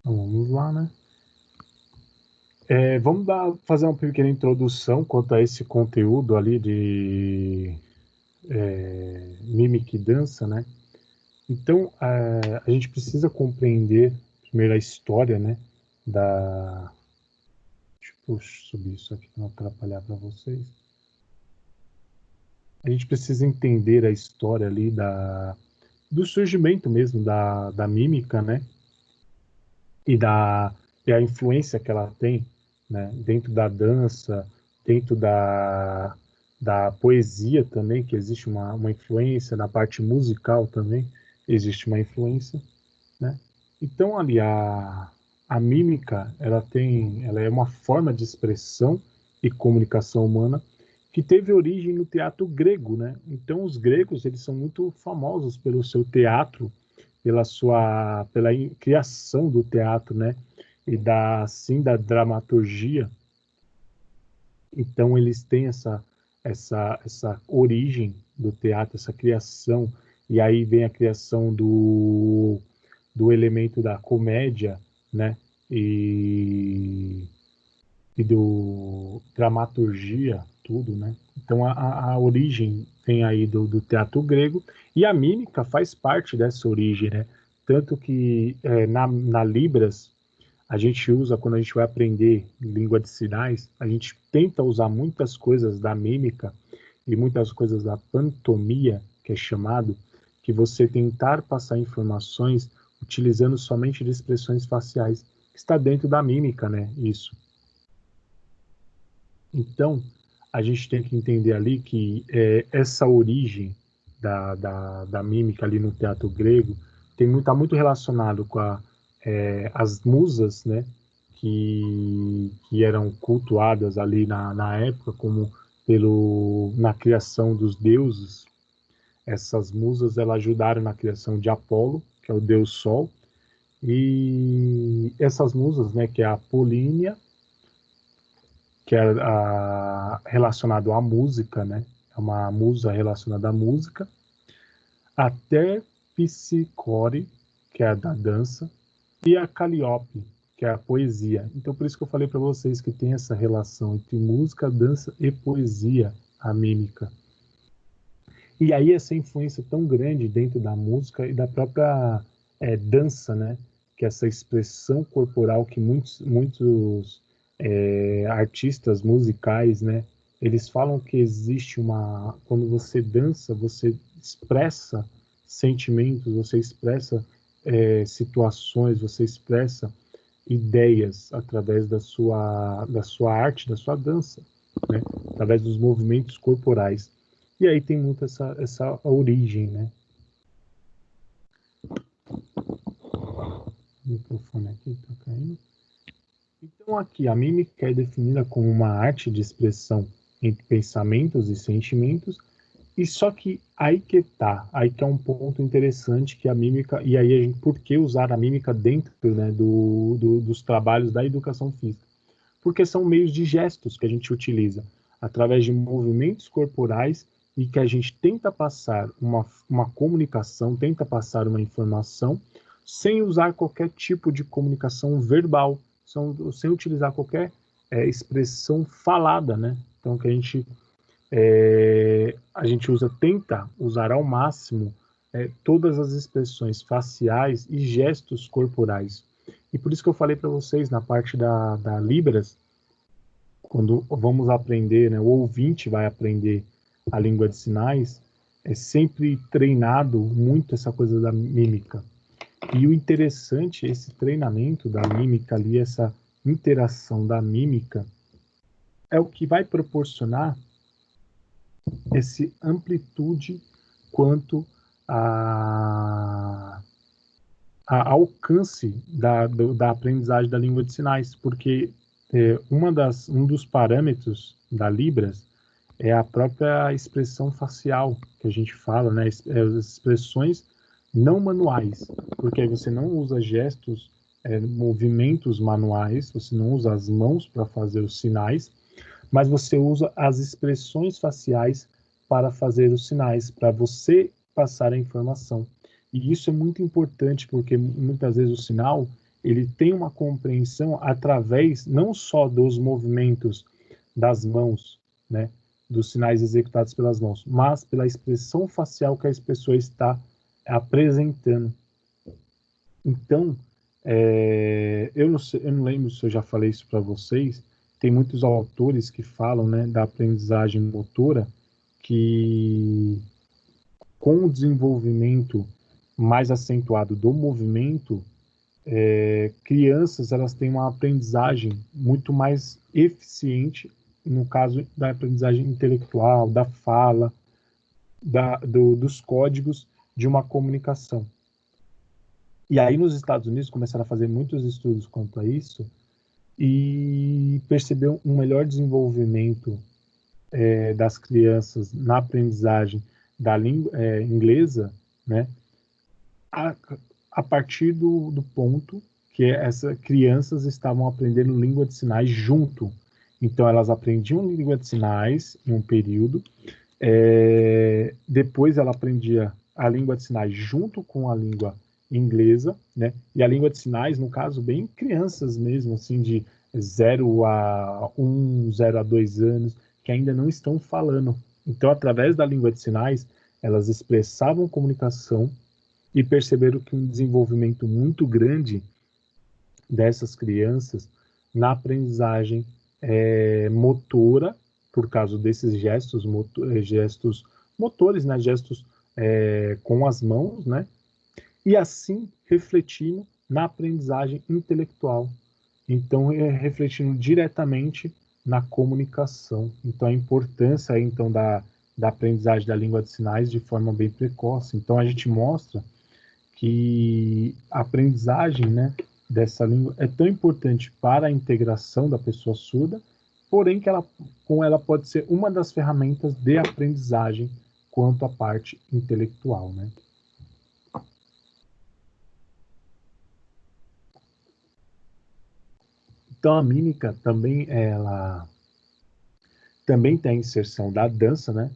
Então vamos lá, né? Vamos fazer uma pequena introdução quanto a esse conteúdo ali de mímica e dança, né? Então, a gente precisa compreender primeiro a história, né? Deixa eu subir isso aqui para não atrapalhar para vocês. A gente precisa entender a história ali do surgimento mesmo da mímica, né? E a influência que ela tem, né? Dentro da dança, dentro da poesia também, que existe uma influência, na parte musical também existe uma influência, né? Então ali a mímica, ela é uma forma de expressão e comunicação humana que teve origem no teatro grego, né? Então os gregos, eles são muito famosos pelo seu teatro, pela criação do teatro, né? E da dramaturgia. Então eles têm essa origem do teatro, essa criação, e aí vem a criação do elemento da comédia, né? E, e do dramaturgia, tudo, né? Então a origem vem aí do teatro grego, e a mímica faz parte dessa origem, né? Tanto que na Libras a gente usa, quando a gente vai aprender língua de sinais, a gente tenta usar muitas coisas da mímica e muitas coisas da pantomia, que é chamado, que você tentar passar informações utilizando somente de expressões faciais. Está dentro da mímica, né? Isso. Então, a gente tem que entender ali que essa origem da mímica ali no teatro grego está muito relacionado com as musas, né, que eram cultuadas ali na época como na criação dos deuses. Essas musas, elas ajudaram na criação de Apolo, que é o deus Sol, e essas musas, né, que é a Polínia, que é relacionado à música, né? É uma musa relacionada à música, até Piscicore, que é a da dança, e a Calliope, que é a poesia. Então, por isso que eu falei para vocês que tem essa relação entre música, dança e poesia, a mímica. E aí essa influência tão grande dentro da música e da própria dança, né? Que é essa expressão corporal que muitos artistas musicais, né? Eles falam que existe quando você dança, você expressa sentimentos, você expressa situações, você expressa ideias através da sua arte, da sua dança, né? Através dos movimentos corporais. E aí tem muito essa origem, né? O microfone aqui está caindo. Então aqui, a mímica é definida como uma arte de expressão entre pensamentos e sentimentos, e só que aí que é um ponto interessante que a mímica, e aí por que usar a mímica dentro, né, dos trabalhos da educação física? Porque são meios de gestos que a gente utiliza, através de movimentos corporais, e que a gente tenta passar uma comunicação, tenta passar uma informação, sem usar qualquer tipo de comunicação verbal, sem utilizar qualquer expressão falada, né? Então, que a gente tenta usar ao máximo todas as expressões faciais e gestos corporais. E por isso que eu falei para vocês, na parte da Libras, quando vamos aprender, né, o ouvinte vai aprender a língua de sinais, é sempre treinado muito essa coisa da mímica. E o interessante, esse treinamento da mímica ali, essa interação da mímica, é o que vai proporcionar esse amplitude quanto a alcance da aprendizagem da língua de sinais, porque um dos parâmetros da Libras é a própria expressão facial que a gente fala, né? As expressões não manuais, porque aí você não usa gestos, movimentos manuais, você não usa as mãos para fazer os sinais, mas você usa as expressões faciais para fazer os sinais, para você passar a informação. E isso é muito importante, porque muitas vezes o sinal ele tem uma compreensão através não só dos movimentos das mãos, né, dos sinais executados pelas mãos, mas pela expressão facial que a pessoa está apresentando. Então, eu não lembro se eu já falei isso para vocês, tem muitos autores que falam, né, da aprendizagem motora, que com o desenvolvimento mais acentuado do movimento, crianças elas têm uma aprendizagem muito mais eficiente, no caso da aprendizagem intelectual, da fala, dos códigos de uma comunicação. E aí nos Estados Unidos começaram a fazer muitos estudos quanto a isso e percebeu um melhor desenvolvimento das crianças na aprendizagem da língua inglesa, né, a partir do ponto que essas crianças estavam aprendendo língua de sinais junto. Então, elas aprendiam língua de sinais em um período, depois ela aprendia a língua de sinais junto com a língua inglesa, né? E a língua de sinais, no caso, bem crianças mesmo, assim, de 0 a 1, 0 a 2 anos, que ainda não estão falando. Então, através da língua de sinais, elas expressavam comunicação e perceberam que um desenvolvimento muito grande dessas crianças na aprendizagem motora, por causa desses gestos motores, né, gestos com as mãos, né, e assim refletindo na aprendizagem intelectual. Então, refletindo diretamente na comunicação. Então, a importância então da aprendizagem da língua de sinais de forma bem precoce. Então, a gente mostra que a aprendizagem, né, dessa língua é tão importante para a integração da pessoa surda, porém que com ela pode ser uma das ferramentas de aprendizagem quanto à parte intelectual, né? Então a mímica também também tem a inserção da dança, né?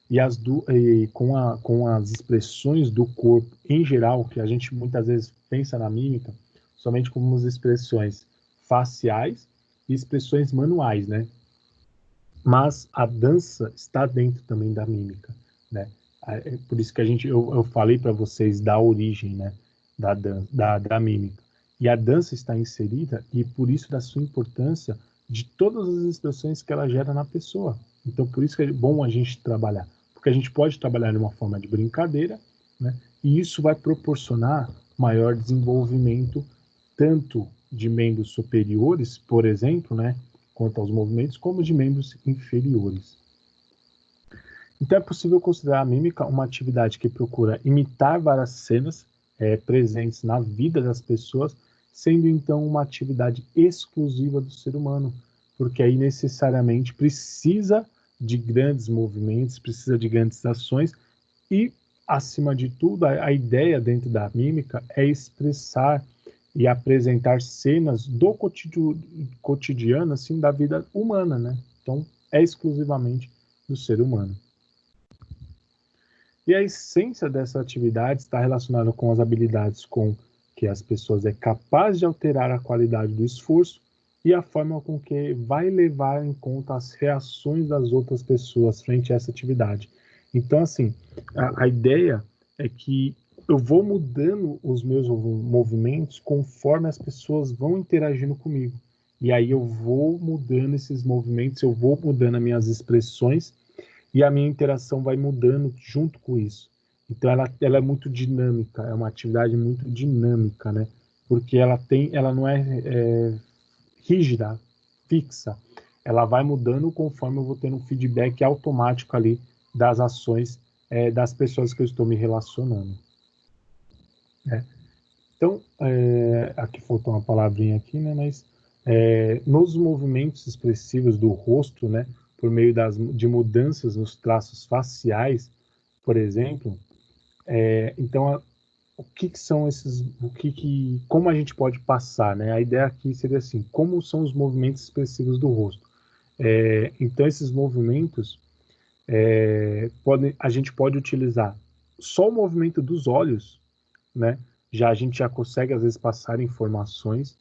E com as expressões do corpo em geral, que a gente muitas vezes pensa na mímica somente como as expressões faciais e expressões manuais, né? Mas a dança está dentro também da mímica, né? Por isso que eu falei para vocês da origem, né? Da mímica. E a dança está inserida e por isso da sua importância de todas as expressões que ela gera na pessoa. Então, por isso que é bom a gente trabalhar, porque a gente pode trabalhar de uma forma de brincadeira, né? E isso vai proporcionar maior desenvolvimento tanto de membros superiores, por exemplo, né, quanto aos movimentos, como de membros inferiores. Então é possível considerar a mímica uma atividade que procura imitar várias cenas presentes na vida das pessoas, sendo então uma atividade exclusiva do ser humano, porque aí necessariamente precisa de grandes movimentos, precisa de grandes ações e, acima de tudo, a ideia dentro da mímica é expressar e apresentar cenas do cotidiano, assim, da vida humana, né? Então, é exclusivamente do ser humano. E a essência dessa atividade está relacionada com as habilidades com que as pessoas é capaz de alterar a qualidade do esforço e a forma com que vai levar em conta as reações das outras pessoas frente a essa atividade. Então, assim, a ideia é que eu vou mudando os meus movimentos conforme as pessoas vão interagindo comigo. E aí eu vou mudando esses movimentos, eu vou mudando as minhas expressões e a minha interação vai mudando junto com isso. Então ela é muito dinâmica, é uma atividade muito dinâmica, né? Porque ela não é rígida, fixa. Ela vai mudando conforme eu vou tendo um feedback automático ali das ações das pessoas que eu estou me relacionando. Né? Então, aqui faltou uma palavrinha aqui, né? Mas nos movimentos expressivos do rosto, né? Por meio de mudanças nos traços faciais, por exemplo, então o que são esses, como a gente pode passar, né? A ideia aqui seria assim, como são os movimentos expressivos do rosto? Então esses movimentos a gente pode utilizar só o movimento dos olhos, né? já a gente já consegue às vezes passar informações.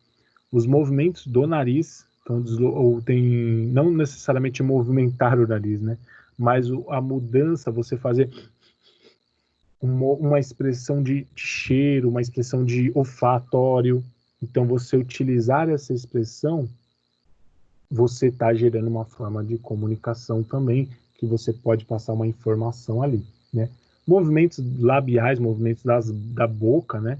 Os movimentos do nariz, então, ou tem, não necessariamente movimentar o nariz, né? Mas a mudança, você fazer uma expressão de cheiro, uma expressão de olfatório. Então, você utilizar essa expressão, você está gerando uma forma de comunicação também, que você pode passar uma informação ali, né? Movimentos labiais, movimentos da boca, né?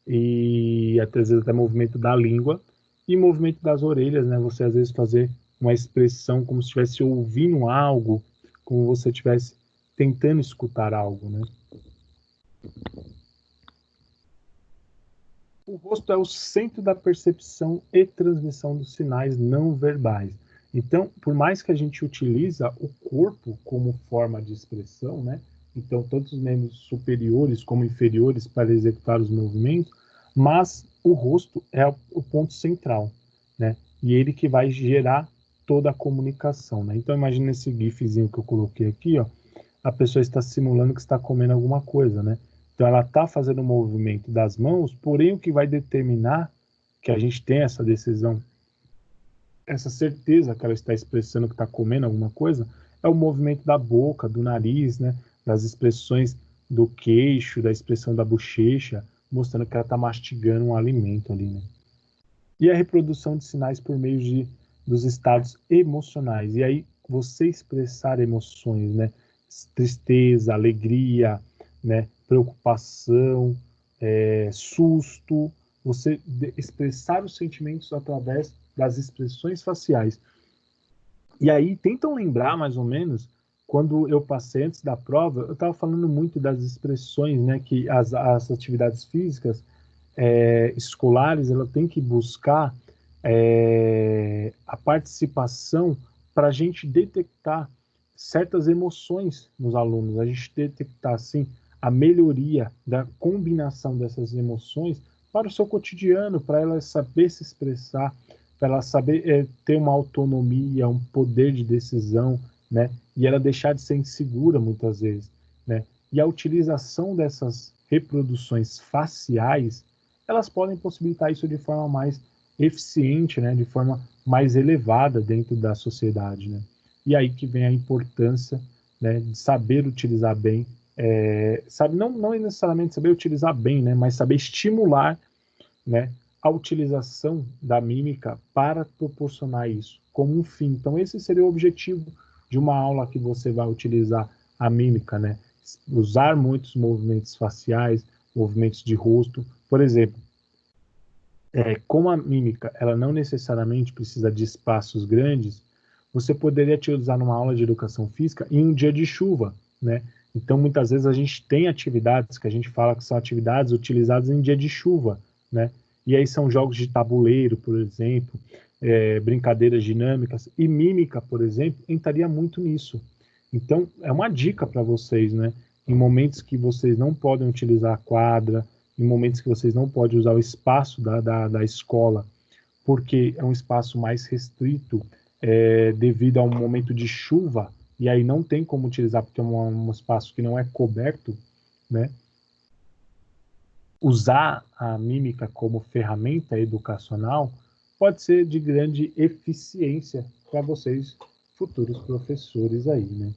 E até, às vezes até movimento da língua e movimento das orelhas, né? Você às vezes fazer uma expressão como se estivesse ouvindo algo, como você estivesse tentando escutar algo, né? O rosto é o centro da percepção e transmissão dos sinais não verbais. Então, por mais que a gente utiliza o corpo como forma de expressão, né? Então, tanto os membros superiores como inferiores para executar os movimentos, mas o rosto é o ponto central, né? E ele que vai gerar toda a comunicação, né? Então, imagina esse gifzinho que eu coloquei aqui, ó. A pessoa está simulando que está comendo alguma coisa, né? Então, ela está fazendo o movimento das mãos, porém, o que vai determinar que a gente tem essa decisão, essa certeza que ela está expressando que está comendo alguma coisa, é o movimento da boca, do nariz, né? Das expressões do queixo, da expressão da bochecha, mostrando que ela está mastigando um alimento ali, né? E a reprodução de sinais por meio dos estados emocionais. E aí, você expressar emoções, né? Tristeza, alegria, né? Preocupação, susto, você expressar os sentimentos através das expressões faciais. E aí, tentam lembrar mais ou menos, quando eu passei antes da prova, eu estava falando muito das expressões, né? Que as atividades físicas escolares, ela tem que buscar a participação para a gente detectar certas emoções nos alunos, a gente detectar assim a melhoria da combinação dessas emoções para o seu cotidiano, para ela saber se expressar, para ela saber ter uma autonomia, um poder de decisão, né? E ela deixar de ser insegura muitas vezes, né? E a utilização dessas reproduções faciais, elas podem possibilitar isso de forma mais eficiente, né? De forma mais elevada dentro da sociedade, né? E aí que vem a importância, né, de saber utilizar bem, sabe, não necessariamente saber utilizar bem, né, mas saber estimular, né, a utilização da mímica para proporcionar isso como um fim. Então esse seria o objetivo de uma aula que você vai utilizar a mímica, né? Usar muitos movimentos faciais, movimentos de rosto, por exemplo. Como a mímica ela não necessariamente precisa de espaços grandes, você poderia utilizar numa aula de educação física em um dia de chuva, né? Então, muitas vezes a gente tem atividades que a gente fala que são atividades utilizadas em dia de chuva, né? E aí são jogos de tabuleiro, por exemplo, brincadeiras dinâmicas, e mímica, por exemplo, entraria muito nisso. Então, é uma dica para vocês, né? Em momentos que vocês não podem utilizar a quadra, em momentos que vocês não podem usar o espaço da escola, porque é um espaço mais restrito, devido a um momento de chuva, e aí não tem como utilizar, porque é um espaço que não é coberto, né? Usar a mímica como ferramenta educacional pode ser de grande eficiência para vocês, futuros professores aí, né?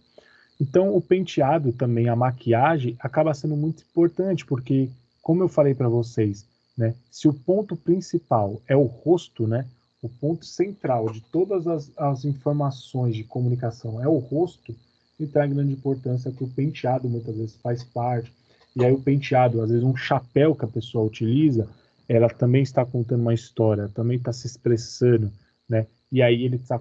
Então, o penteado também, a maquiagem, acaba sendo muito importante, porque, como eu falei para vocês, né, se o ponto principal é o rosto, né, o ponto central de todas as informações de comunicação é o rosto, então é grande importância que o penteado muitas vezes faz parte. E aí o penteado, às vezes um chapéu que a pessoa utiliza, ela também está contando uma história, também está se expressando, né? E aí ele está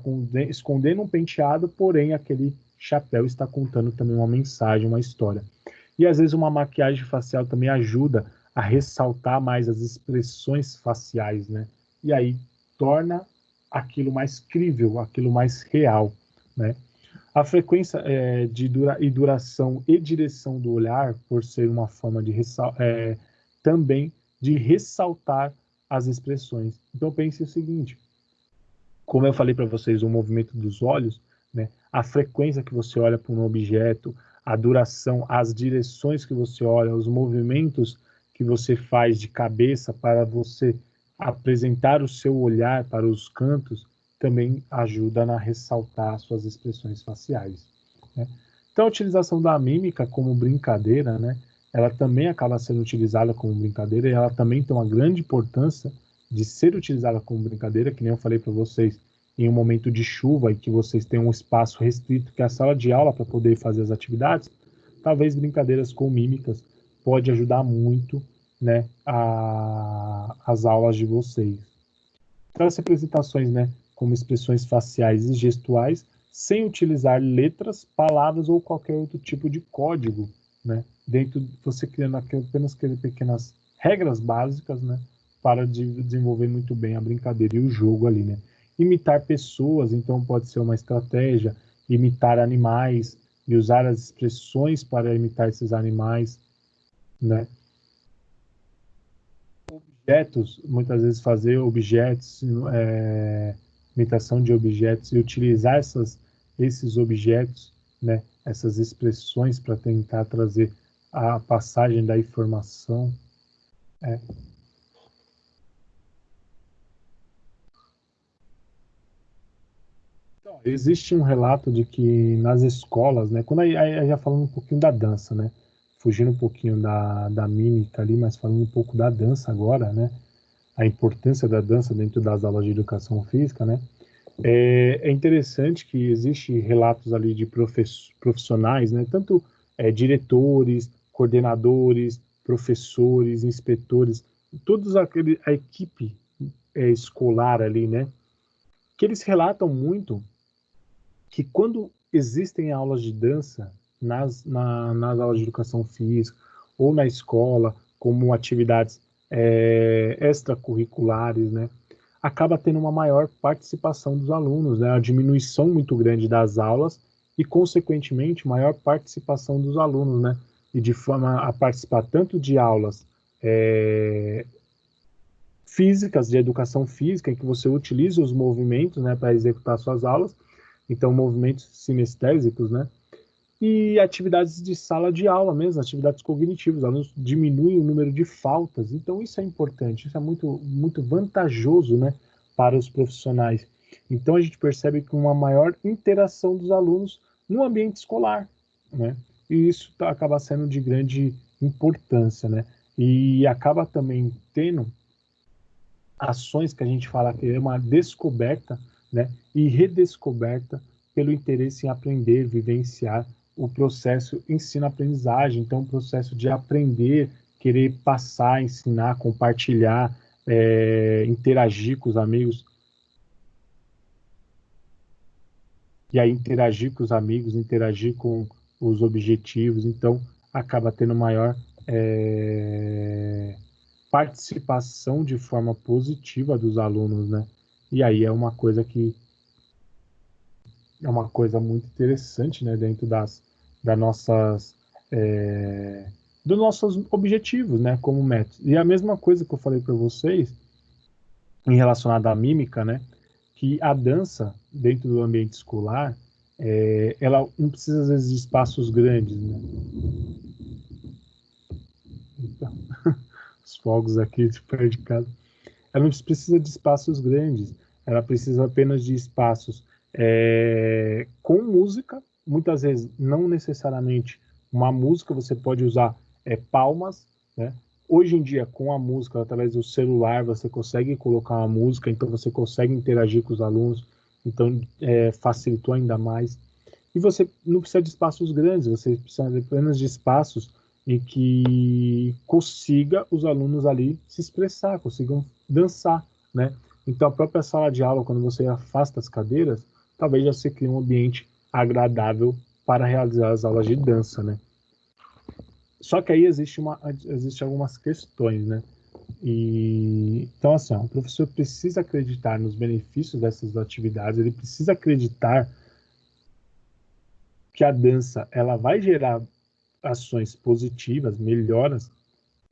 escondendo um penteado, porém aquele chapéu está contando também uma mensagem, uma história. E às vezes uma maquiagem facial também ajuda a ressaltar mais as expressões faciais, né? E aí torna aquilo mais crível, aquilo mais real, né? A frequência e duração e direção do olhar, por ser uma forma de também de ressaltar as expressões. Então pense o seguinte, como eu falei para vocês, o movimento dos olhos, né, a frequência que você olha para um objeto, a duração, as direções que você olha, os movimentos que você faz de cabeça para você apresentar o seu olhar para os cantos, também ajuda a ressaltar suas expressões faciais, né? Então, a utilização da mímica como brincadeira, né, ela também acaba sendo utilizada como brincadeira e ela também tem uma grande importância de ser utilizada como brincadeira, que nem eu falei para vocês, em um momento de chuva e que vocês têm um espaço restrito, que é a sala de aula, para poder fazer as atividades, talvez brincadeiras com mímicas pode ajudar muito, né, as aulas de vocês. Então, as representações, né, como expressões faciais e gestuais, sem utilizar letras, palavras ou qualquer outro tipo de código, né, dentro você criando apenas pequenas regras básicas, né, para desenvolver muito bem a brincadeira e o jogo ali, né. Imitar pessoas, então pode ser uma estratégia, imitar animais e usar as expressões para imitar esses animais, né. Objetos, muitas vezes fazer objetos, imitação de objetos e utilizar esses objetos, né, essas expressões para tentar trazer a passagem da informação. Então, existe um relato de que nas escolas, né, quando aí já falando um pouquinho da dança, né, fugindo um pouquinho da mímica ali, mas falando um pouco da dança agora, né, a importância da dança dentro das aulas de educação física, né, é interessante que existe relatos ali de profissionais, né, tanto diretores, coordenadores, professores, inspetores, toda a equipe escolar ali, né, que eles relatam muito que quando existem aulas de dança nas aulas de educação física ou na escola, como atividades extracurriculares, né, acaba tendo uma maior participação dos alunos, né, a diminuição muito grande das aulas e, consequentemente, maior participação dos alunos, né, e de forma a participar tanto de aulas físicas, de educação física, em que você utiliza os movimentos, né, para executar suas aulas, então movimentos sinestésicos, né, e atividades de sala de aula mesmo, atividades cognitivas, os alunos diminuem o número de faltas, então isso é importante, isso é muito, muito vantajoso, né, para os profissionais. Então a gente percebe que uma maior interação dos alunos no ambiente escolar, né, e isso acaba sendo de grande importância, né, e acaba também tendo ações que a gente fala que é uma descoberta, né, e redescoberta pelo interesse em aprender, vivenciar o processo ensino-aprendizagem, então o processo de aprender, querer passar, ensinar, compartilhar, interagir com os amigos, e aí interagir com os amigos, interagir com os objetivos, então acaba tendo maior participação de forma positiva dos alunos, né? E aí é uma coisa que é uma coisa muito interessante, né? Dentro das nossas dos nossos objetivos, né? Como métodos. E a mesma coisa que eu falei para vocês em relacionado à mímica, né? Que a dança dentro do ambiente escolar ela não precisa às vezes de espaços grandes, né? Então, os fogos aqui de perto de casa. Ela não precisa de espaços grandes, ela precisa apenas de espaços com música, muitas vezes não necessariamente uma música, você pode usar palmas, né? Hoje em dia, com a música, através do celular, você consegue colocar uma música, então você consegue interagir com os alunos, então facilitou ainda mais. E você não precisa de espaços grandes, você precisa apenas de espaços em que consiga os alunos ali se expressar, consigam dançar, né? Então a própria sala de aula, quando você afasta as cadeiras, talvez já se crie um ambiente agradável para realizar as aulas de dança, né? Só que aí existe algumas questões, né? Então, assim, ó, o professor precisa acreditar nos benefícios dessas atividades, ele precisa acreditar que a dança ela vai gerar ações positivas, melhoras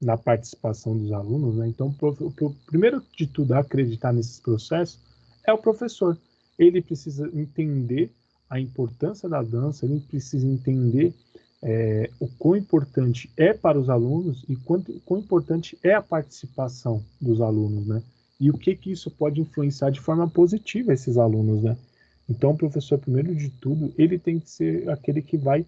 na participação dos alunos, né? Então, o primeiro de tudo a acreditar nesses processos é o professor. Ele precisa entender a importância da dança, ele precisa entender o quão importante é para os alunos e quão importante é a participação dos alunos, né? E o que isso pode influenciar de forma positiva esses alunos, né? Então, o professor, primeiro de tudo, ele tem que ser aquele que vai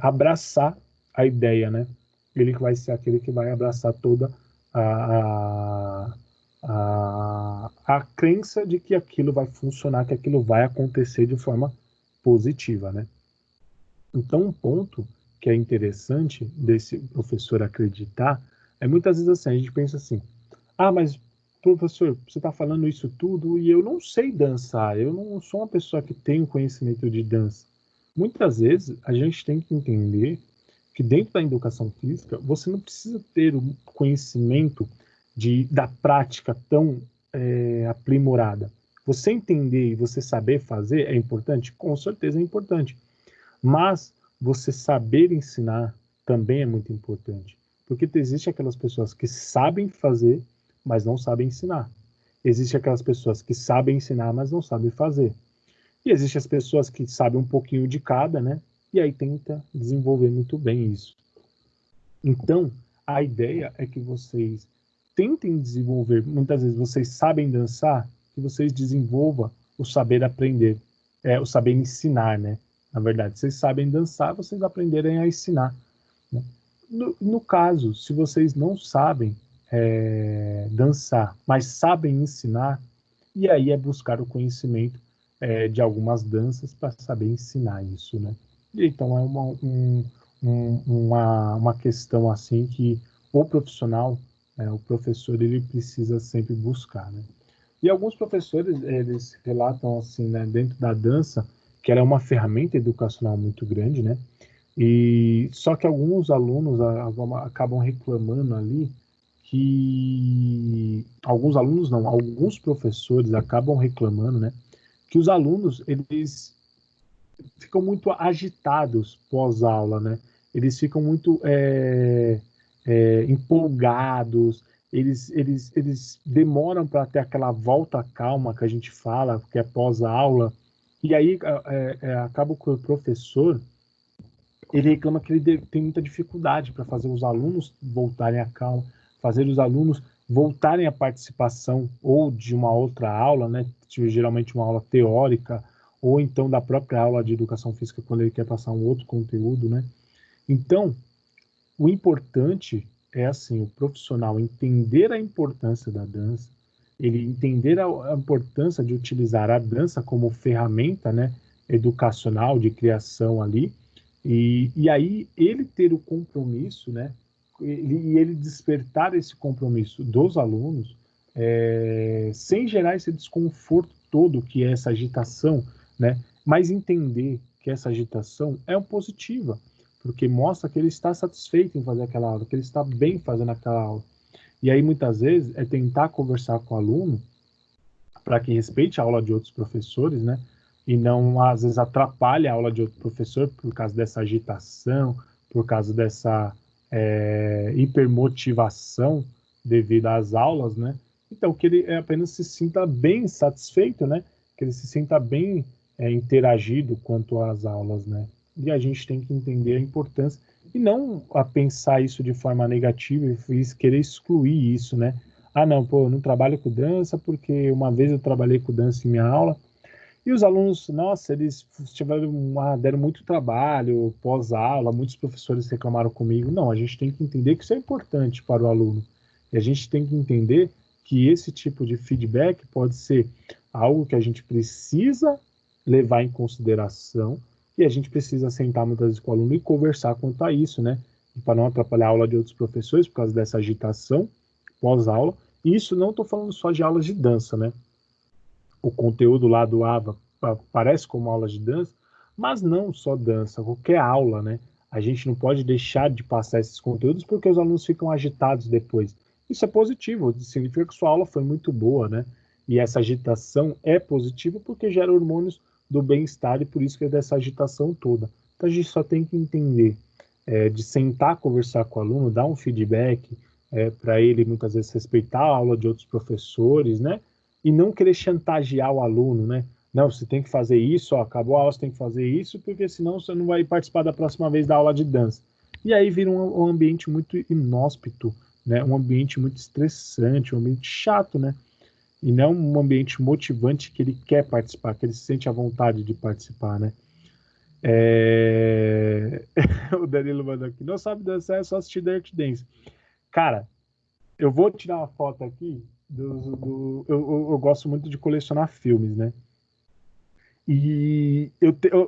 abraçar a ideia, né? Ele que vai ser aquele que vai abraçar toda a, a crença de que aquilo vai funcionar, que aquilo vai acontecer de forma positiva, né? Então, um ponto que é interessante desse professor acreditar é muitas vezes assim, a gente pensa assim, mas professor, você está falando isso tudo e eu não sei dançar, eu não sou uma pessoa que tem conhecimento de dança. Muitas vezes a gente tem que entender que dentro da educação física você não precisa ter um conhecimento da prática tão aprimorada. Você entender e você saber fazer é importante? Com certeza é importante. Mas você saber ensinar também é muito importante. Porque existe aquelas pessoas que sabem fazer, mas não sabem ensinar. Existem aquelas pessoas que sabem ensinar, mas não sabem fazer. E existem as pessoas que sabem um pouquinho de cada, né? E aí tenta desenvolver muito bem isso. Então, a ideia é que vocês tentem desenvolver, muitas vezes vocês sabem dançar, que vocês desenvolvam o saber aprender, o saber ensinar, né? Na verdade, vocês sabem dançar, vocês aprenderem a ensinar. Né? No caso, se vocês não sabem dançar, mas sabem ensinar, e aí é buscar o conhecimento de algumas danças para saber ensinar isso, né? E então é uma questão assim que o profissional, o professor, ele precisa sempre buscar, né? E alguns professores, eles relatam assim, né, dentro da dança, que ela é uma ferramenta educacional muito grande, né? E só que alguns alunos acabam reclamando ali que alguns alunos não, alguns professores acabam reclamando, né, que os alunos eles ficam muito agitados pós-aula, né? Eles ficam muito empolgados, eles demoram para ter aquela volta calma que a gente fala, que é pós-aula, e aí acaba que o professor ele reclama que ele tem muita dificuldade para fazer os alunos voltarem à calma, fazer os alunos voltarem à participação ou de uma outra aula, né, geralmente uma aula teórica, ou então da própria aula de educação física quando ele quer passar um outro conteúdo, né? Então, o importante é assim, o profissional entender a importância da dança, ele entender a importância de utilizar a dança como ferramenta, né, educacional de criação ali, e aí ele ter o compromisso, né, e ele despertar esse compromisso dos alunos, sem gerar esse desconforto todo que é essa agitação, né, mas entender que essa agitação é positiva, porque mostra que ele está satisfeito em fazer aquela aula, que ele está bem fazendo aquela aula. E aí, muitas vezes, é tentar conversar com o aluno para que respeite a aula de outros professores, né? E não, às vezes, atrapalhe a aula de outro professor por causa dessa agitação, por causa dessa hipermotivação devido às aulas, né? Então, que ele apenas se sinta bem satisfeito, né? Que ele se sinta bem interagido quanto às aulas, né? E a gente tem que entender a importância e não a pensar isso de forma negativa e querer excluir isso, né? Não, pô, eu não trabalho com dança porque uma vez eu trabalhei com dança em minha aula e os alunos, nossa, eles deram muito trabalho pós-aula, muitos professores reclamaram comigo. Não, a gente tem que entender que isso é importante para o aluno. E a gente tem que entender que esse tipo de feedback pode ser algo que a gente precisa levar em consideração e a gente precisa sentar muitas vezes com o aluno e conversar quanto a isso, né? Para não atrapalhar a aula de outros professores por causa dessa agitação pós-aula. E isso não estou falando só de aulas de dança, né? O conteúdo lá do AVA parece como aula de dança, mas não só dança, qualquer aula, né? A gente não pode deixar de passar esses conteúdos porque os alunos ficam agitados depois. Isso é positivo, significa que sua aula foi muito boa, né? E essa agitação é positiva porque gera hormônios do bem-estar e por isso que é dessa agitação toda. Então a gente só tem que entender de sentar, conversar com o aluno, dar um feedback para ele muitas vezes respeitar a aula de outros professores, né? E não querer chantagear o aluno, né? Não, você tem que fazer isso, ó, acabou a aula, você tem que fazer isso, porque senão você não vai participar da próxima vez da aula de dança. E aí vira um ambiente muito inóspito, né? Um ambiente muito estressante, um ambiente chato, né? E não um ambiente motivante que ele quer participar, que ele se sente à vontade de participar, né? É... o Danilo mandou aqui, não sabe dançar, é só assistir Dirty Dance. Cara, eu vou tirar uma foto aqui eu gosto muito de colecionar filmes, né? E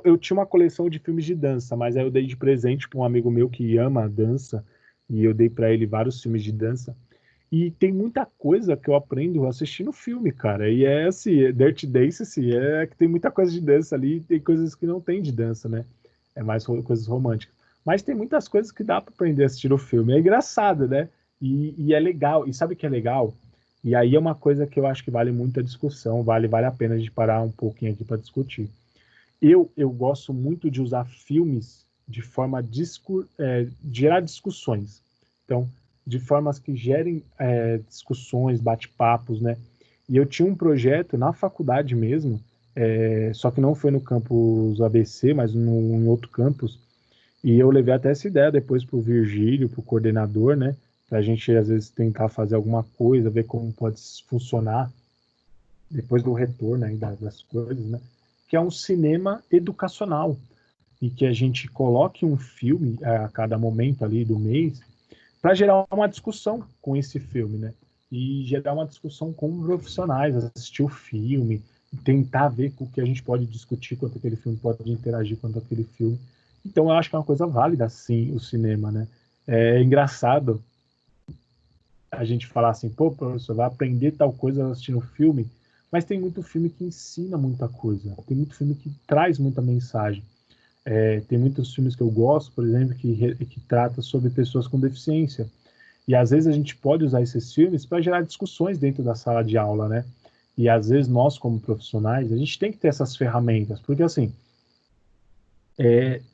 eu tinha uma coleção de filmes de dança, mas aí eu dei de presente para um amigo meu que ama a dança, e eu dei para ele vários filmes de dança. E tem muita coisa que eu aprendo assistindo filme, cara. E é assim, Dirty Dance, assim, é que tem muita coisa de dança ali, e tem coisas que não tem de dança, né? É mais coisas românticas. Mas tem muitas coisas que dá para aprender assistindo o filme. É engraçado, né? E é legal. E sabe o que é legal? E aí é uma coisa que eu acho que vale muito a discussão, vale a pena a gente parar um pouquinho aqui para discutir. Eu gosto muito de usar filmes de forma a gerar discussões. Então, de formas que gerem discussões, bate-papos, né? E eu tinha um projeto na faculdade mesmo, só que não foi no campus ABC, mas em outro campus, e eu levei até essa ideia depois para o Virgílio, para o coordenador, né? Para a gente, às vezes, tentar fazer alguma coisa, ver como pode funcionar depois do retorno aí das coisas, né? Que é um cinema educacional e que a gente coloque um filme a cada momento ali do mês para gerar uma discussão com esse filme, né? E gerar uma discussão com profissionais, assistir o filme, tentar ver o que a gente pode discutir quanto aquele filme pode interagir quanto aquele filme. Então eu acho que é uma coisa válida, sim, o cinema, né? É engraçado a gente falar assim, pô, professor, vai aprender tal coisa assistindo filme, mas tem muito filme que ensina muita coisa, tem muito filme que traz muita mensagem. Tem muitos filmes que eu gosto, por exemplo, que trata sobre pessoas com deficiência. E às vezes a gente pode usar esses filmes para gerar discussões dentro da sala de aula, né? E às vezes nós, como profissionais, a gente tem que ter essas ferramentas, porque assim,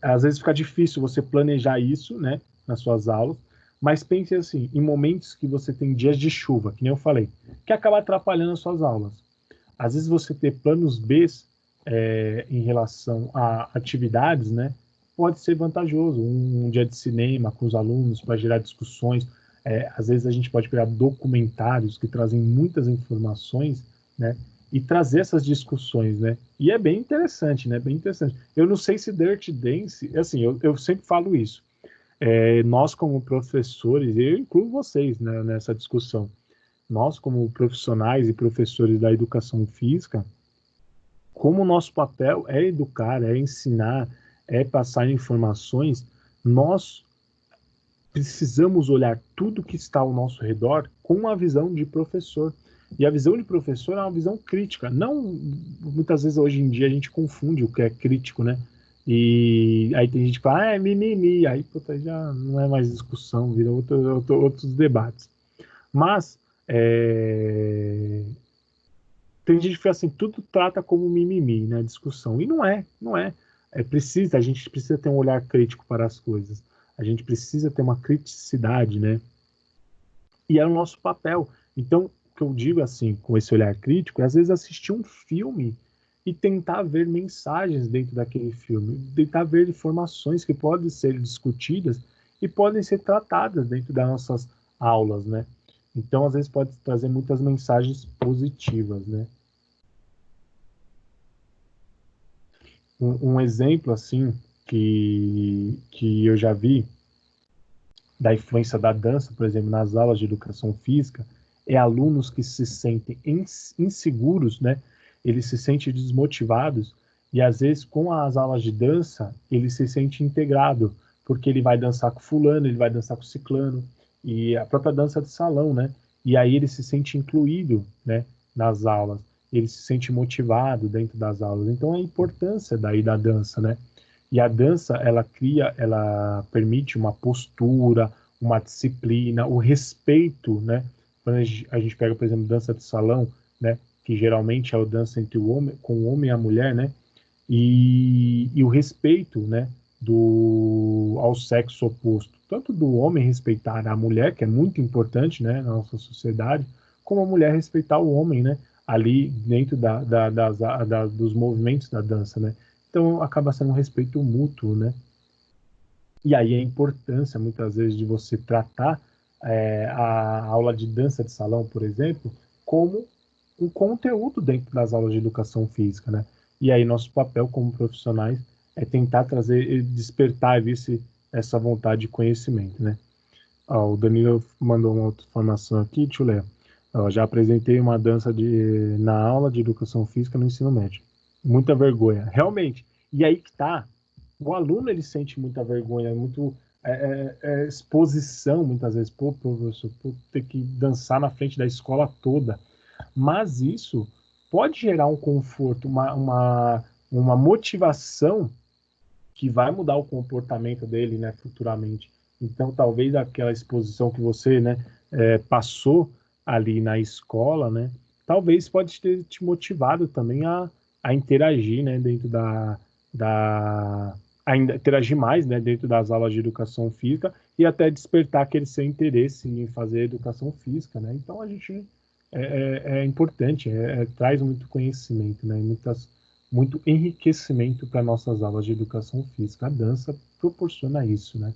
às vezes fica difícil você planejar isso, né, nas suas aulas, mas pense assim, em momentos que você tem dias de chuva, que nem eu falei, que acaba atrapalhando as suas aulas. Às vezes você ter planos B em relação a atividades, né, pode ser vantajoso. Um dia de cinema com os alunos para gerar discussões. Às vezes a gente pode pegar documentários que trazem muitas informações, né, e trazer essas discussões, né? E é bem interessante, né? Bem interessante. Eu não sei se Dirty Dance, assim, eu sempre falo isso. Nós como professores, eu incluo vocês, né, nessa discussão. Nós como profissionais e professores da educação física, como o nosso papel é educar, é ensinar, é passar informações, nós precisamos olhar tudo que está ao nosso redor com uma visão de professor. E a visão de professor é uma visão crítica. Não, muitas vezes hoje em dia a gente confunde o que é crítico, né? E aí tem gente que fala, é mimimi, aí puta, já não é mais discussão, vira outros debates. Mas tem gente que fala assim, tudo trata como mimimi, né? Discussão. E não é. A gente precisa ter um olhar crítico para as coisas. A gente precisa ter uma criticidade, né? E é o nosso papel. Então, o que eu digo assim, com esse olhar crítico, é às vezes assistir um filme e tentar ver mensagens dentro daquele filme, tentar ver informações que podem ser discutidas e podem ser tratadas dentro das nossas aulas, né? Então, às vezes pode trazer muitas mensagens positivas, né? Um exemplo assim que eu já vi da influência da dança, por exemplo, nas aulas de educação física, é alunos que se sentem inseguros, né? Eles se sentem desmotivados e às vezes com as aulas de dança ele se sente integrado, porque ele vai dançar com fulano, ele vai dançar com ciclano e a própria dança de salão, né? E aí ele se sente incluído, né? Nas aulas, ele se sente motivado dentro das aulas. Então a importância daí da dança, né? E a dança, ela permite uma postura, uma disciplina, o respeito, né? Quando a gente pega, por exemplo, dança de salão, né? Que geralmente é a dança entre o homem, com o homem e a mulher, né? E o respeito, né? Ao sexo oposto. Tanto do homem respeitar a mulher, que é muito importante, né? Na nossa sociedade, como a mulher respeitar o homem, né? ali dentro dos movimentos da dança, né? Então acaba sendo um respeito mútuo, né? E aí a importância, muitas vezes, de você tratar a aula de dança de salão, por exemplo, como um conteúdo dentro das aulas de educação física, né? E aí nosso papel como profissionais é tentar trazer, despertar essa vontade de conhecimento, né? Ó, o Danilo mandou uma outra informação aqui, deixa eu ler. Ó, já apresentei uma dança na aula de educação física no ensino médio. Muita vergonha, realmente. E aí que tá, o aluno ele sente muita vergonha, muito exposição, muitas vezes, pô, professor, pô, ter que dançar na frente da escola toda. Mas isso pode gerar um conforto, uma motivação que vai mudar o comportamento dele, né, futuramente. Então, talvez aquela exposição que você, né, passou ali na escola, né, talvez pode ter te motivado também a interagir, né, dentro ainda interagir mais, né, dentro das aulas de educação física e até despertar aquele seu interesse em fazer educação física, né. Então, a gente é importante, traz muito conhecimento, né, muito enriquecimento para nossas aulas de educação física. A dança proporciona isso, né?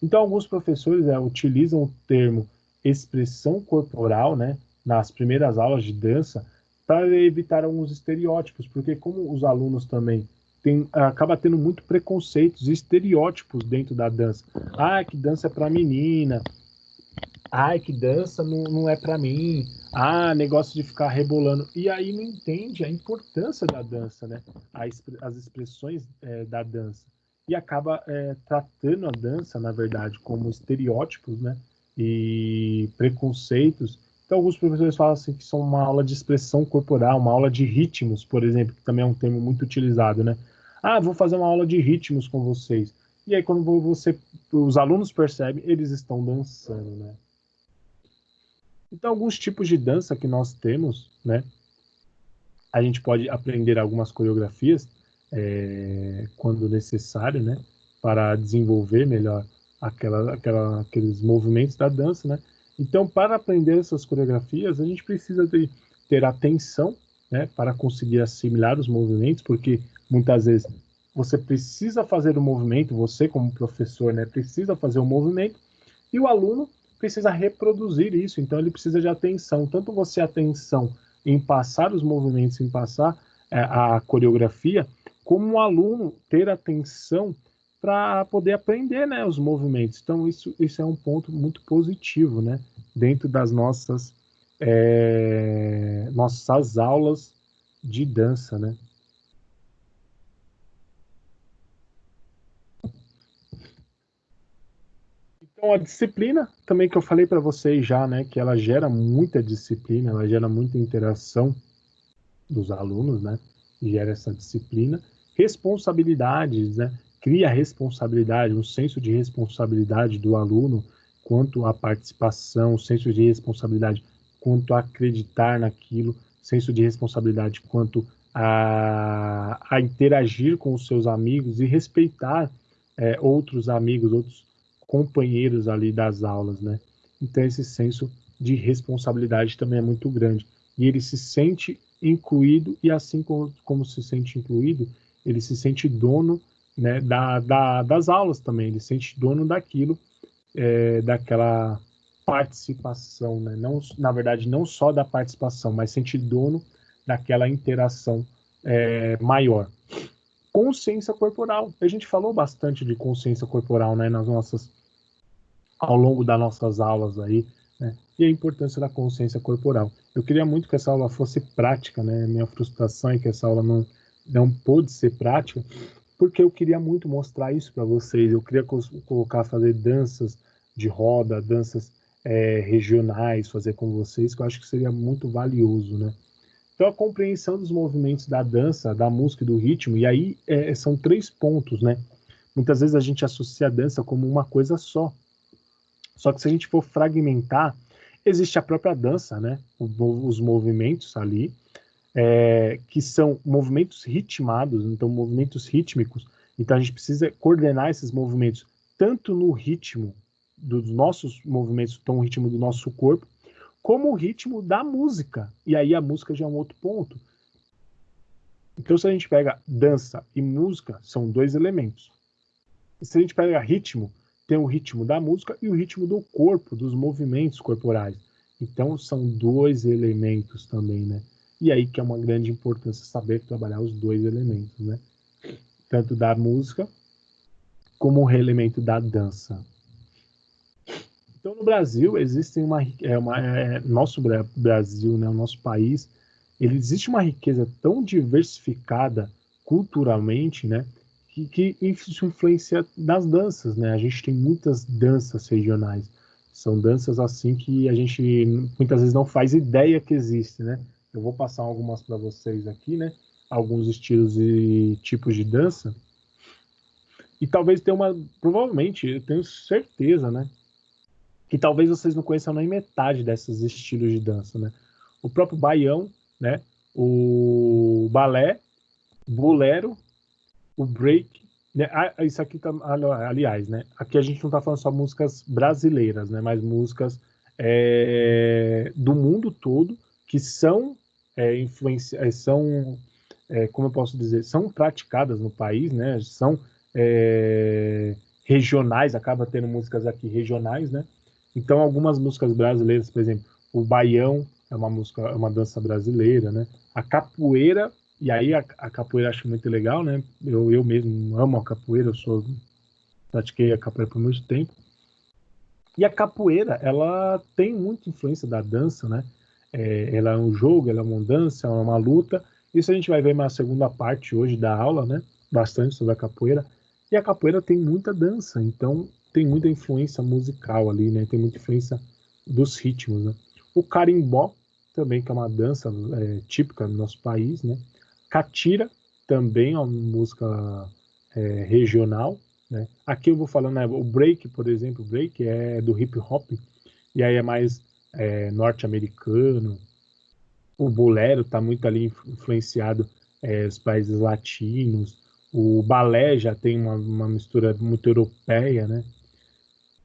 Então, alguns professores utilizam o termo expressão corporal, né, nas primeiras aulas de dança, para evitar alguns estereótipos, porque como os alunos também acaba tendo muito preconceitos e estereótipos dentro da dança. Ah, que dança é para menina. Ai, que dança não é para mim. Ah, negócio de ficar rebolando. E aí não entende a importância da dança, né? As expressões da dança. E acaba tratando a dança, na verdade, como estereótipos, né? E preconceitos. Então, alguns professores falam assim que são uma aula de expressão corporal, uma aula de ritmos, por exemplo, que também é um termo muito utilizado, né? Ah, vou fazer uma aula de ritmos com vocês. E aí, quando os alunos percebem, eles estão dançando, né? Então, alguns tipos de dança que nós temos, né? A gente pode aprender algumas coreografias quando necessário, né? Para desenvolver melhor aqueles movimentos da dança, né? Então, para aprender essas coreografias, a gente precisa ter atenção, né? Para conseguir assimilar os movimentos, porque muitas vezes você precisa fazer o movimento, você como professor, né? Precisa fazer o movimento e o aluno precisa reproduzir isso, então ele precisa de atenção, tanto você atenção em passar os movimentos, em passar a coreografia, como o aluno ter atenção para poder aprender, né, os movimentos. Então isso é um ponto muito positivo, né, dentro das nossas aulas de dança, né. Então, a disciplina, também que eu falei para vocês já, né, que ela gera muita disciplina, ela gera muita interação dos alunos, né, e gera essa disciplina. Responsabilidades, né, cria responsabilidade, um senso de responsabilidade do aluno quanto à participação, senso de responsabilidade quanto a acreditar naquilo, senso de responsabilidade quanto a interagir com os seus amigos e respeitar outros amigos, outros companheiros ali das aulas, né? Então esse senso de responsabilidade também é muito grande. E ele se sente incluído e assim como se sente incluído, ele se sente dono, né, das aulas também, ele se sente dono daquilo, daquela participação, né? Não, na verdade, não só da participação, mas sente dono daquela interação maior. Consciência corporal. A gente falou bastante de consciência corporal, né, ao longo das nossas aulas aí, né? E a importância da consciência corporal. Eu queria muito que essa aula fosse prática, né? Minha frustração é que essa aula não pôde ser prática, porque eu queria muito mostrar isso para vocês. Eu queria fazer danças de roda, danças regionais, fazer com vocês, que eu acho que seria muito valioso, né? Então, a compreensão dos movimentos da dança, da música e do ritmo, e aí são 3 pontos, né? Muitas vezes a gente associa a dança como uma coisa só. Só que se a gente for fragmentar, existe a própria dança, né? Os movimentos ali, que são movimentos ritmados, então movimentos rítmicos. Então a gente precisa coordenar esses movimentos tanto no ritmo dos nossos movimentos, então o ritmo do nosso corpo, como o ritmo da música. E aí a música já é um outro ponto. Então, se a gente pega dança e música, são dois elementos. E se a gente pega ritmo, tem o ritmo da música e o ritmo do corpo, dos movimentos corporais. Então, são dois elementos também, né? E aí que é uma grande importância saber trabalhar os dois elementos, né? Tanto da música como o elemento da dança. Então, no Brasil, existem nosso Brasil, né, o nosso país, ele existe uma riqueza tão diversificada culturalmente, né, que isso influencia nas danças, né? A gente tem muitas danças regionais. São danças assim que a gente muitas vezes não faz ideia que existe, né? Eu vou passar algumas para vocês aqui, né? Alguns estilos e tipos de dança. E talvez tenha provavelmente, eu tenho certeza, né? Que talvez vocês não conheçam nem metade desses estilos de dança, né? O próprio baião, né? O balé, o bolero, o break, né? Isso aqui tá, aliás, né? Aqui a gente não está falando só músicas brasileiras, né? Mas músicas do mundo todo que são como eu posso dizer, são praticadas no país, né? São regionais, acaba tendo músicas aqui regionais, né? Então, algumas músicas brasileiras, por exemplo, o baião é uma música, é uma dança brasileira, né? A capoeira, e aí a capoeira eu acho muito legal, né? Eu mesmo amo a capoeira, pratiquei a capoeira por muito tempo. E a capoeira, ela tem muita influência da dança, né? Ela é um jogo, ela é uma dança, ela é uma luta. Isso a gente vai ver na segunda parte hoje da aula, né? Bastante sobre a capoeira. E a capoeira tem muita dança, então tem muita influência musical ali, né? Tem muita influência dos ritmos, né? O carimbó também, que é uma dança típica do nosso país, né? Catira também é uma música regional, né? Aqui eu vou falando, né, o break, por exemplo, o break é do hip hop, e aí é mais norte-americano. O bolero está muito ali influenciado os países latinos. O balé já tem uma mistura muito europeia, né?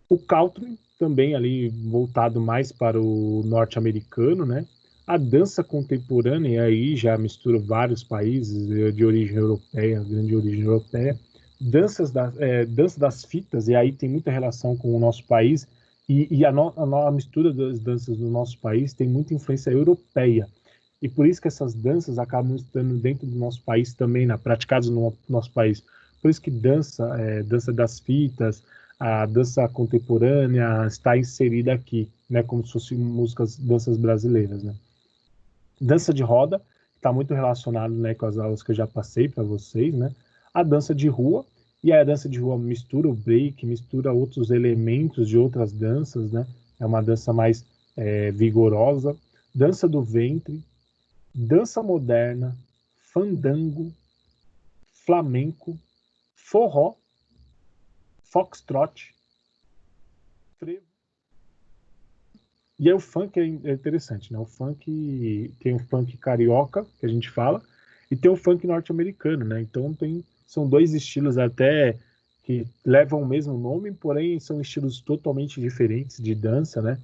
O country também ali voltado mais para o norte-americano, né? A dança contemporânea aí já mistura vários países de origem europeia, grande origem europeia. Dança das fitas, e aí tem muita relação com o nosso país, e a mistura das danças do nosso país tem muita influência europeia. E por isso que essas danças acabam estando dentro do nosso país também, praticadas no nosso país. Por isso que dança das fitas, a dança contemporânea está inserida aqui, né, como se fossem danças brasileiras, né? Dança de roda está muito relacionado, né, com as aulas que eu já passei para vocês, né? A dança de rua, e aí a dança de rua mistura o break, mistura outros elementos de outras danças, né? É uma dança mais vigorosa. Dança do ventre, dança moderna, fandango, flamenco, forró, foxtrot, frevo. E aí o funk é interessante, né? O funk tem o funk carioca, que a gente fala, e tem o funk norte-americano, né? Então são dois estilos até que levam o mesmo nome, porém são estilos totalmente diferentes de dança, né?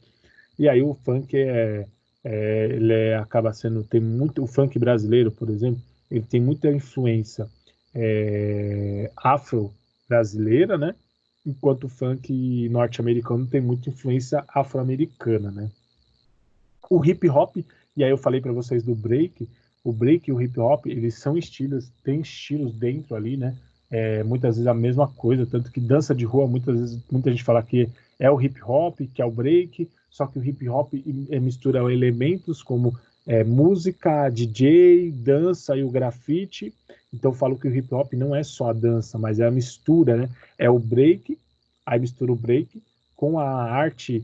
E aí o funk acaba sendo, tem muito, o funk brasileiro, por exemplo, ele tem muita influência afro-brasileira, né? Enquanto o funk norte-americano tem muita influência afro-americana, né? O hip hop, e aí eu falei para vocês do break, o break e o hip hop, eles são estilos, tem estilos dentro ali, né? Muitas vezes a mesma coisa, tanto que dança de rua, muitas vezes, muita gente fala que é o hip hop, que é o break, só que o hip hop mistura elementos como música, DJ, dança e o grafite. Então eu falo que o hip hop não é só a dança, mas é a mistura, né? É o break, aí mistura o break com a arte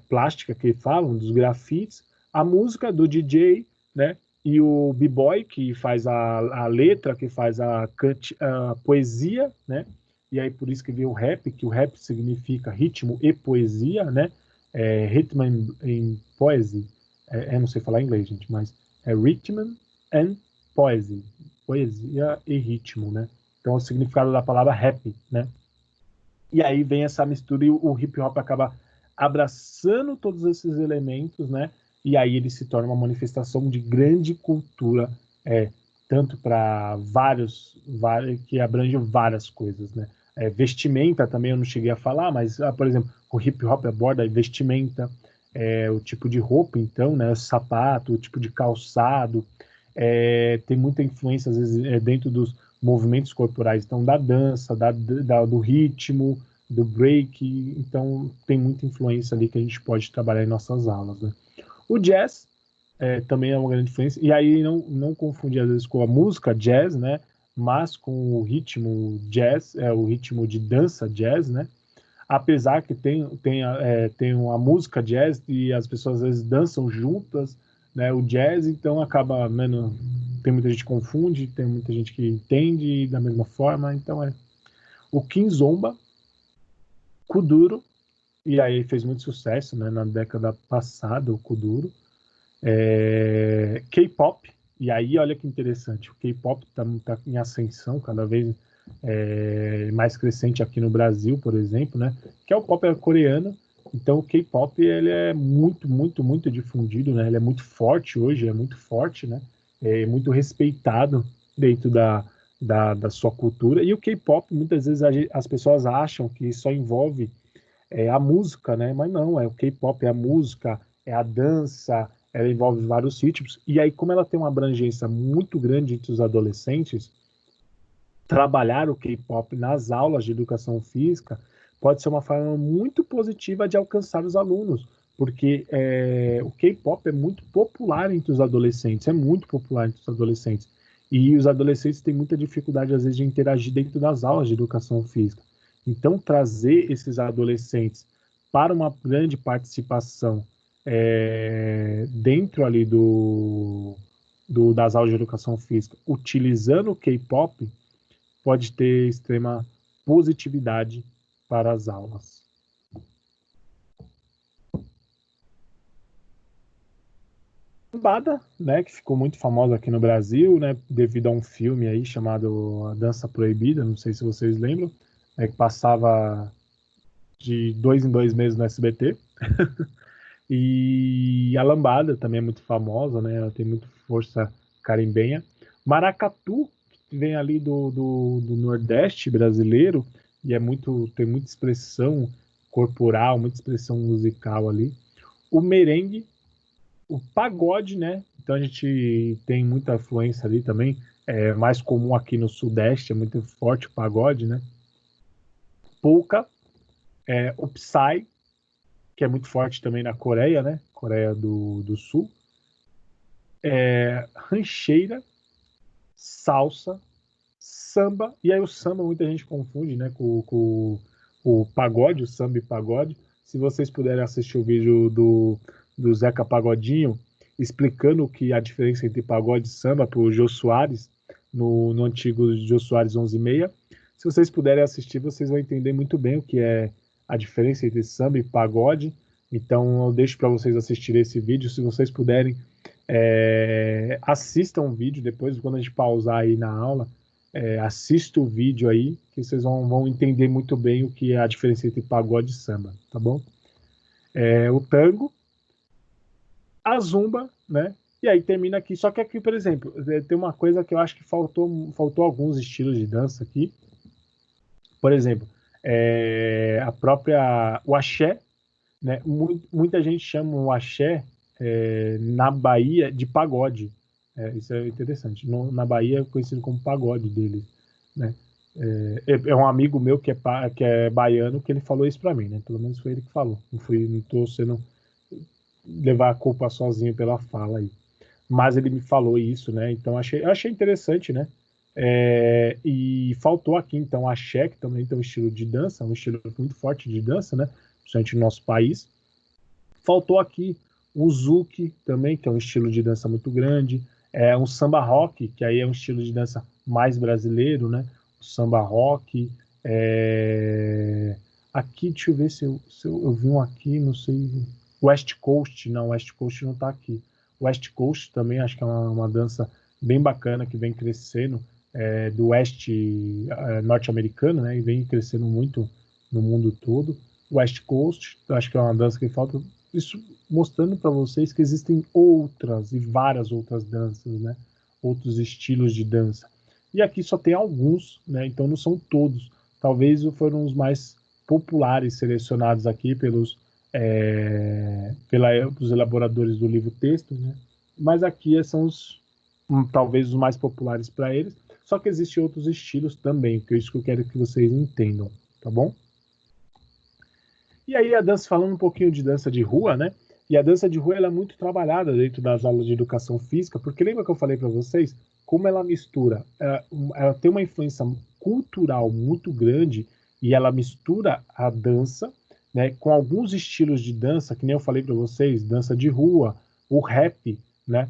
plástica que falam, dos grafites, a música do DJ, né? E o b-boy, que faz a letra, que faz a poesia, né? E aí por isso que veio o rap, que o rap significa ritmo e poesia, né? Rhythm and poesy. Eu não sei falar inglês, gente, mas é rhythm and poesy. Poesia e ritmo, né? Então é o significado da palavra rap, né? E aí vem essa mistura e o hip hop acaba abraçando todos esses elementos, né? E aí ele se torna uma manifestação de grande cultura, tanto para vários, que abrange várias coisas, né? Vestimenta também eu não cheguei a falar, mas, por exemplo, o hip hop aborda vestimenta, o tipo de roupa, então, né? O sapato, o tipo de calçado, tem muita influência, às vezes, dentro dos movimentos corporais, então, da dança, do ritmo, do break, então tem muita influência ali que a gente pode trabalhar em nossas aulas, né? O jazz também é uma grande influência, e aí não confundir às vezes com a música jazz, né? Mas com o ritmo jazz, o ritmo de dança jazz, né? Apesar que tem a música jazz e as pessoas às vezes dançam juntas, né? O jazz, então acaba, mano, tem muita gente que confunde, tem muita gente que entende da mesma forma, então o Kizomba, Kuduro, e aí fez muito sucesso, né, na década passada, o Kuduro. K-pop, e aí olha que interessante, o K-pop tá em ascensão cada vez mais crescente aqui no Brasil, por exemplo, né, que é o pop coreano. Então o K-pop ele é muito, muito, muito difundido, né, ele é muito forte hoje, é muito forte, né, é muito respeitado dentro da sua cultura. E o K-pop, muitas vezes as pessoas acham que só envolve a música, né? Mas não, o K-pop, é a música, é a dança, ela envolve vários ritmos. E aí, como ela tem uma abrangência muito grande entre os adolescentes, trabalhar o K-pop nas aulas de educação física pode ser uma forma muito positiva de alcançar os alunos, porque o K-pop é muito popular entre os adolescentes, é muito popular entre os adolescentes. E os adolescentes têm muita dificuldade, às vezes, de interagir dentro das aulas de educação física. Então, trazer esses adolescentes para uma grande participação dentro ali das aulas de educação física, utilizando o K-pop, pode ter extrema positividade para as aulas. Lambada, né, que ficou muito famosa aqui no Brasil, né, devido a um filme aí chamado A Dança Proibida, não sei se vocês lembram, que passava de 2 em 2 meses no SBT. E a lambada também é muito famosa, né? Ela tem muita força carimbenha. Maracatu, que vem ali do Nordeste brasileiro, e tem muita expressão corporal, muita expressão musical ali. O merengue, o pagode, né? Então a gente tem muita influência ali também. É mais comum aqui no Sudeste, é muito forte o pagode, né? Polka, o Psy, que é muito forte também na Coreia, né? Coreia do Sul. Rancheira, salsa, samba, e aí o samba muita gente confunde, né, com o pagode, o samba e pagode. Se vocês puderem assistir o vídeo do Zeca Pagodinho explicando que a diferença entre pagode e samba para o Jô Soares, no antigo Jô Soares 11:30, se vocês puderem assistir, vocês vão entender muito bem o que é a diferença entre samba e pagode. Então eu deixo para vocês assistirem esse vídeo, se vocês puderem. Assistam o vídeo depois, quando a gente pausar aí na aula, assista o vídeo aí, que vocês vão entender muito bem o que é a diferença entre pagode e samba, tá bom? O tango, a zumba, né? E aí termina aqui. Só que aqui, por exemplo, tem uma coisa que eu acho que faltou alguns estilos de dança aqui. Por exemplo, o axé, né? Muita gente chama o axé na Bahia de pagode. Isso é interessante. Na Bahia é conhecido como pagode dele, né? Um amigo meu que é baiano que ele falou isso para mim, né? Pelo menos foi ele que falou. Não estou sendo levar a culpa sozinho pela fala aí. Mas ele me falou isso, né? Então eu achei interessante, né? E faltou aqui então a axé, que também tem um estilo de dança, um estilo muito forte de dança, né? Principalmente no nosso país. Faltou aqui o zouk também, que é um estilo de dança muito grande. Um samba rock, que aí é um estilo de dança mais brasileiro, né? O samba rock. Aqui, deixa eu ver se eu vi um aqui, não sei. West Coast, não, West Coast não está aqui. West Coast também acho que é uma dança bem bacana que vem crescendo, do oeste norte-americano, né? E vem crescendo muito no mundo todo. West Coast, eu acho que é uma dança que falta, isso mostrando para vocês que existem outras e várias outras danças, né? Outros estilos de dança. E aqui só tem alguns, né? Então não são todos. Talvez foram os mais populares selecionados aqui pelos elaboradores do livro texto, né? Mas aqui são talvez os mais populares para eles. Só que existem outros estilos também, que é isso que eu quero que vocês entendam, tá bom? E aí a dança, falando um pouquinho de dança de rua, né? E a dança de rua ela é muito trabalhada dentro das aulas de educação física, porque lembra que eu falei para vocês como ela mistura, ela tem uma influência cultural muito grande e ela mistura a dança, né, com alguns estilos de dança, que nem eu falei para vocês, dança de rua, o rap, né,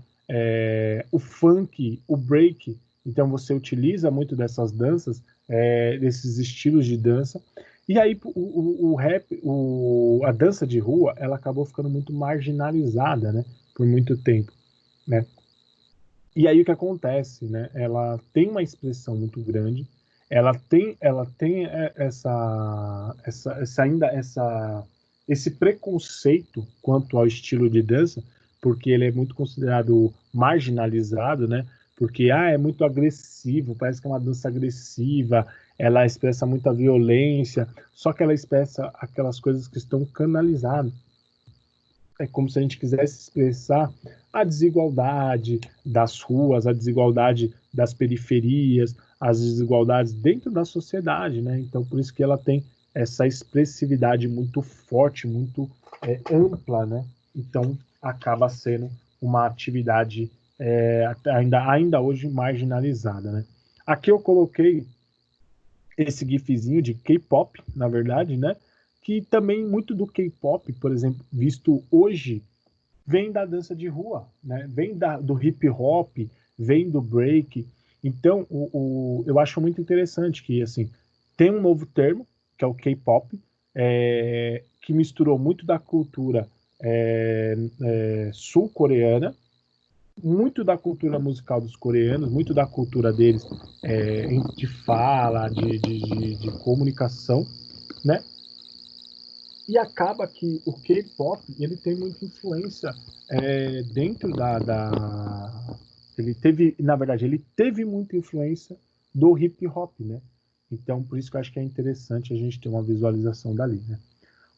o funk, o break. Então você utiliza muito dessas danças, desses estilos de dança. E aí o rap, a dança de rua, ela acabou ficando muito marginalizada, né, por muito tempo, né? E aí o que acontece, né? Ela tem uma expressão muito grande, ela tem esse preconceito quanto ao estilo de dança, porque ele é muito considerado marginalizado, né? Porque é muito agressivo, parece que é uma dança agressiva, ela expressa muita violência, só que ela expressa aquelas coisas que estão canalizadas. É como se a gente quisesse expressar a desigualdade das ruas, a desigualdade das periferias, as desigualdades dentro da sociedade, né? Então, por isso que ela tem essa expressividade muito forte, muito ampla, né? Então, acaba sendo uma atividade ainda hoje marginalizada, né? Aqui eu coloquei esse gifzinho de K-pop, na verdade, né? Que também muito do K-pop, por exemplo, visto hoje, vem da dança de rua, né? Vem do hip hop, vem do break. Então, eu acho muito interessante que assim tem um novo termo que é o K-pop, que misturou muito da cultura sul-coreana, muito da cultura musical dos coreanos, muito da cultura deles de fala, de comunicação, né? E acaba que o K-pop ele tem muita influência dentro ele teve, na verdade, ele teve muita influência do hip hop, né? Então, por isso que eu acho que é interessante a gente ter uma visualização dali, né?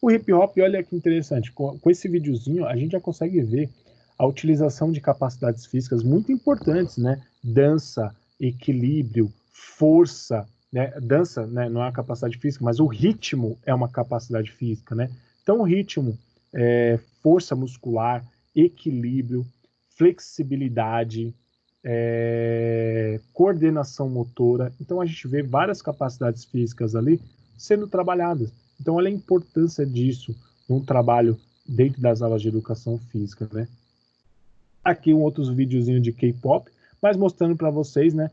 O hip hop, olha que interessante, com esse videozinho a gente já consegue ver a utilização de capacidades físicas muito importantes, né? Dança, equilíbrio, força, né? Dança, né, não é uma capacidade física, mas o ritmo é uma capacidade física, né? Então o ritmo, força muscular, equilíbrio, flexibilidade, coordenação motora. Então a gente vê várias capacidades físicas ali sendo trabalhadas. Então olha a importância disso num trabalho dentro das aulas de educação física, né? Aqui um outro videozinho de K-pop, mas mostrando para vocês, né,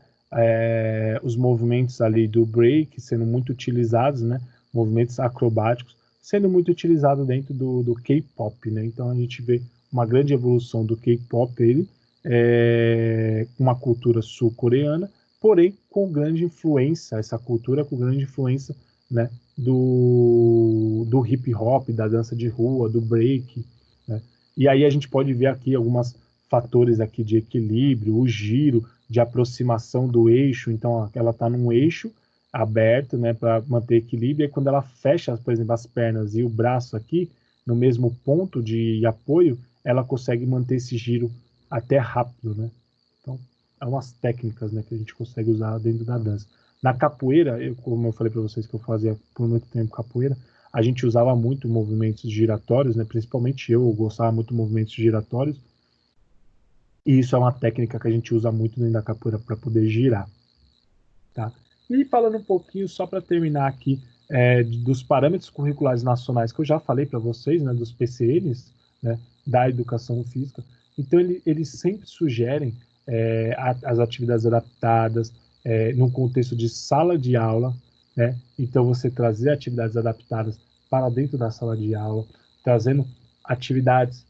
os movimentos ali do break sendo muito utilizados, né, movimentos acrobáticos sendo muito utilizados dentro do K-pop, né? Então a gente vê uma grande evolução do K-pop, ele uma cultura sul-coreana, porém com grande influência, essa cultura com grande influência, né, do hip hop, da dança de rua, do break, né? E aí a gente pode ver aqui algumas fatores aqui de equilíbrio, o giro, de aproximação do eixo, então ela está num eixo aberto, né, para manter equilíbrio, e quando ela fecha, por exemplo, as pernas e o braço aqui, no mesmo ponto de apoio, ela consegue manter esse giro até rápido, né? Então, é umas técnicas, né, que a gente consegue usar dentro da dança. Na capoeira, como eu falei para vocês que eu fazia por muito tempo capoeira, a gente usava muito movimentos giratórios, né, principalmente eu gostava muito de movimentos giratórios, e isso é uma técnica que a gente usa muito dentro da capoeira para poder girar, tá? E falando um pouquinho, só para terminar aqui, dos parâmetros curriculares nacionais que eu já falei para vocês, né, dos PCNs, né, da educação física. Então, eles sempre sugerem as atividades adaptadas num contexto de sala de aula, né? Então, você trazer atividades adaptadas para dentro da sala de aula, trazendo atividades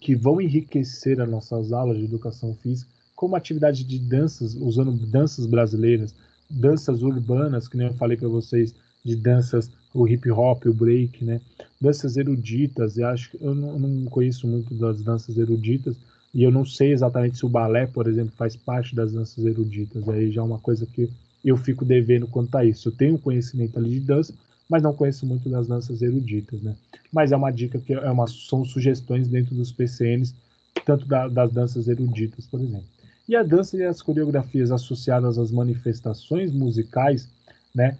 que vão enriquecer as nossas aulas de educação física, como atividade de danças, usando danças brasileiras, danças urbanas, que nem eu falei para vocês, de danças o hip hop, o break, né? Danças eruditas, eu acho que eu não conheço muito das danças eruditas, e eu não sei exatamente se o balé, por exemplo, faz parte das danças eruditas. Aí já é uma coisa que eu fico devendo quanto a isso. Eu tenho conhecimento ali de dança, mas não conheço muito das danças eruditas, né? Mas é uma dica que são sugestões dentro dos PCNs, tanto das danças eruditas, por exemplo. E a dança e as coreografias associadas às manifestações musicais, né?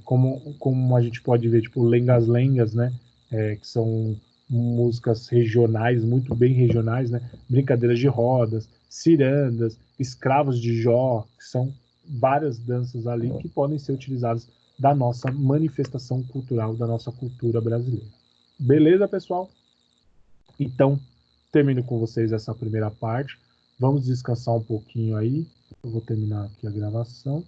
Como a gente pode ver, tipo, lengas-lengas, né? Que são músicas regionais, muito bem regionais, né? Brincadeiras de rodas, cirandas, escravos de Jó, que são várias danças ali que podem ser utilizadas da nossa manifestação cultural, da nossa cultura brasileira. Beleza, pessoal? Então, termino com vocês essa primeira parte. Vamos descansar um pouquinho aí. Eu vou terminar aqui a gravação.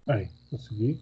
Aí, consegui.